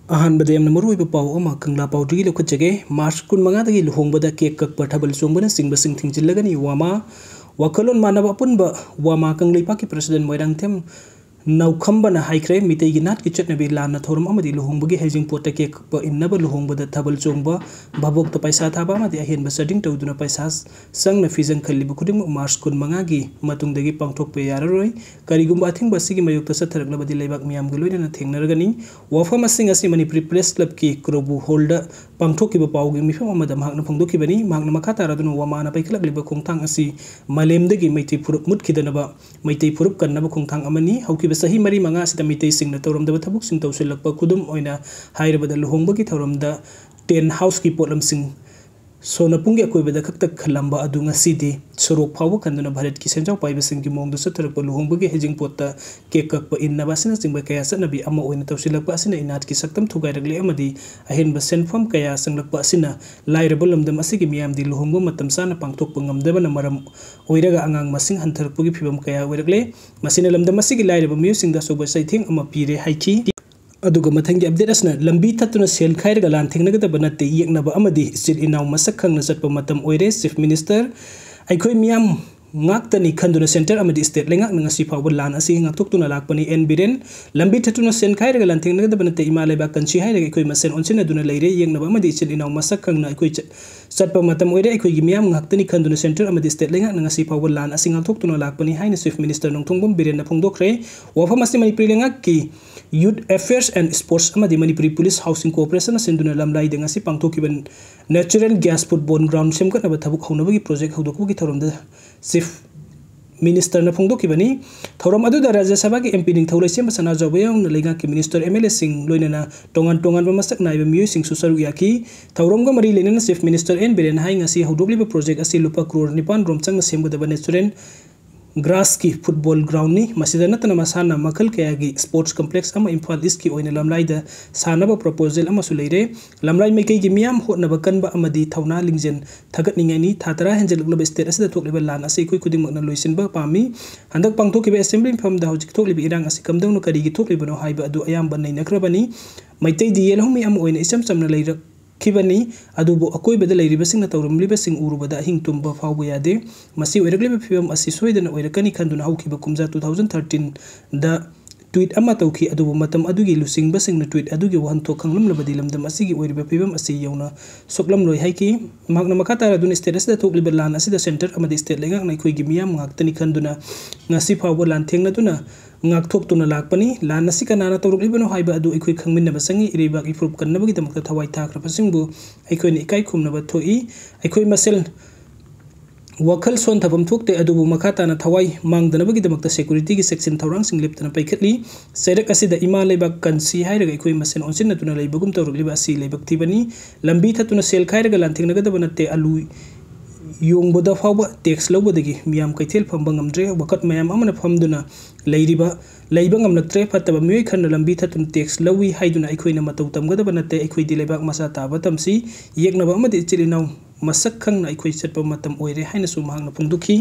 अहानबदे यamna मरुइबा पाव अमा कंगला पाउदगी लखजगे मार्च 15 दगी लुहोंगबदा केक ककप थबल सोंबना सिंगबसिंग थिंजिलगनी वामा वकलोन मानव अपुनबा वामा कंगलीपा की प्रेसिडेंट मोइरांगथेम नौखंबना हाइख्रे मितेगी नाट की चटनबी लाना थोरम अमदी लुहोंबगी हेजिंग पोटा केक प इन्नब लुहोंगबदा थबल सोंबा भाबोक त पैसा थाबा अमदी अहेनबा सडिंग तौदुना पैसा संगना फिजंग खल्लिबु खुदिंग मार्च 15 गी मतुंगदगी पांगथोकपे याररोय करिगुंबा अथिंगबा सिगी मयुक्ता सथरगलबदी लेबाक मियाम गलोइना थेंगनरगनी वाफम असिंग असि मणिपुरी प्रेस क्लब की क्रोबु होल्ड पांगथोकिबा पाउगी मिफम अमदा महकना फोंदोकिबनी महकना मखा तारादुना वामाना पैखलकलिबा खोंथांग असि मलेमदगी मैतै फुरुप मुतखिदनबा मैतै फुरुप कन्नबा खोंथांग अमनी हौकिबा सही मरी मंगा सिदा मैतै सिंगना तौरमदबा थबुक सिंग तौसिलकपा खुदुम ओइना हाइरबदा लुहोंबगी थौरमदा टेन हाउस की पोटलम सिंग सोनापुंगी अकोइबदा खक्ता खलंबा अदु ngasidi sorok phawba kanduna bharat ki senjau paiba sing ki mongdu satharakpa luhongbagi hejing potta ke kakpa innaba sina singba kaya satnabi ama oina tawsilakpa asina inat ki saktam thugairagle amadi ahenba senfam kaya sanglakpa asina lairabal lamdam asigi miyamdi luhongba matam sana pangthokpa ngamdabana maram oiraga angang masing hantarakpagi phibam kaya oiragle masina lamdam asigi lairaba miyusingda soba saithing ama pire haiki अदुगा मथंगी update असना लंबी थतुना cell खाइरगा लान थेंगनगदबा नते येकनबा अमदी सिल इनाव मसक खंगना चटपा मतम ओइरे चीफ मिनिस्टर अखोय मियाम ngaktani khanduna center amadi state lengak ngasi phawba lan asi ngakthoktuna lakpani en biren lambi thatuna sen khairaga lan thengnaga dabana te imale ba kanchi hairaga ikoi masen onsina duna leire yengnaba amadi chil inaw masak khangna ikoi chatpa matam oire ikoi gi miyam ngaktani khanduna center amadi state lengak ngasi phawba lan asi ngakthoktuna lakpani haina chief minister nongthongbom biren na phongdokre wafam asi manipuri lengak ki youth affairs and sports amadi manipuri police housing corporation senduna lamlai de ngasi pangthokiban natural gas football ground semkatnaba thabuk haunabagi project haudokbugi thoromda chief minister na phongdokibani thoram aduda rajya sabha ki mp ning tholai sem sana jawbayang lega ki minister mla sing loinana tongan tongan ba masak naiba miyo sing susaru yaki thoram ga mari lenana chief minister en beren hai ngasi haudokliba project asi lupa crore nipan romchang semgudaba natural grass की football ground नि मसिदा नतना मसाना मखल कयागी sports complex अमा Imphal east की ओइना लमलाइदा सानबा proposal अमा सुलेरे लमलाइ मेकै की मियाम होटनबा कनबा अमदी थौना लिंगजन थगतनिङैनि थातरा हेंजलगलब state असदा थोकलिबा लान असि कोइ खुदिमकना लोइसिनबा पामी हंदक पांगथोकिबा assembly फम दा हौजिक थोकलिबा इरांग असि कमदौनो करिगी थोकलिबनो हाइबा अदु अयाम नैनख्रबनी मैतै दियल होमी अम ओइना इसम समना लैरक खिबनी अदुबो अकोइबदा लैरिबसिंग तौरमलिबसिंग उरुबदा हिंग तुंबा फावबा यादे मसी ओइरगलिबा फिबम असि सोइदना ओइरकनी खंदुना हौखिबा कुमजा 2013 दा ट्वीट अमा तौखि अदुबो मतम अदुगी लुसिंगबसिंगना ट्वीट अदुगी वहंथो खंगलमलबदी लमदम असिगी ओइरिबा फिबम असि यौना सोकलम लोइ हाइकी मागना मखातारा दुन स्टेटस दा थोकलिबा लान असिदा सेंटर अमदी स्टेट लेंगाक नाइखोइगी मियाम ngakतनी खंदुना ngasi फावबा लान थेंगनादुना ngakthoktuna lakpani lan asi kanana tawruklibano haiba adu ekhoi khangminnaba sangi iribak ifrup kannabagi damakta thawai thakrapasingbu ekhoi ni ikai khumnaba thoi ekhoi masel wakal son thabam thokte adubu makhatana thawai mangdanabagi damakta security gi section thawrang singliptana paikhatli serak asida ima lebak kansi hairaga ekhoi masen onsinna tuna leibagum tawrukliba asi leibak thibani lambi thatuna sel khairaga lan thingnagadaba natte alu योंगबदा फावबा tax लौबदगी मियाम कैथेल फंबा ngamdre वकत मयाम अमना फमदुना लैरिबा लैबा ngamnaktre फतबा मिय खन लंबी थतुन टैक्स लौवी हाइदुना अखोइना मतौ तमगदबा नते अखोइदि लेबाक मसा ताबा तमसी येकनबा अमदि चिलिनाव मसक खंगना अखोइ चटपा मतम ओइरे हाइना सुमहांगना फुंदुखी।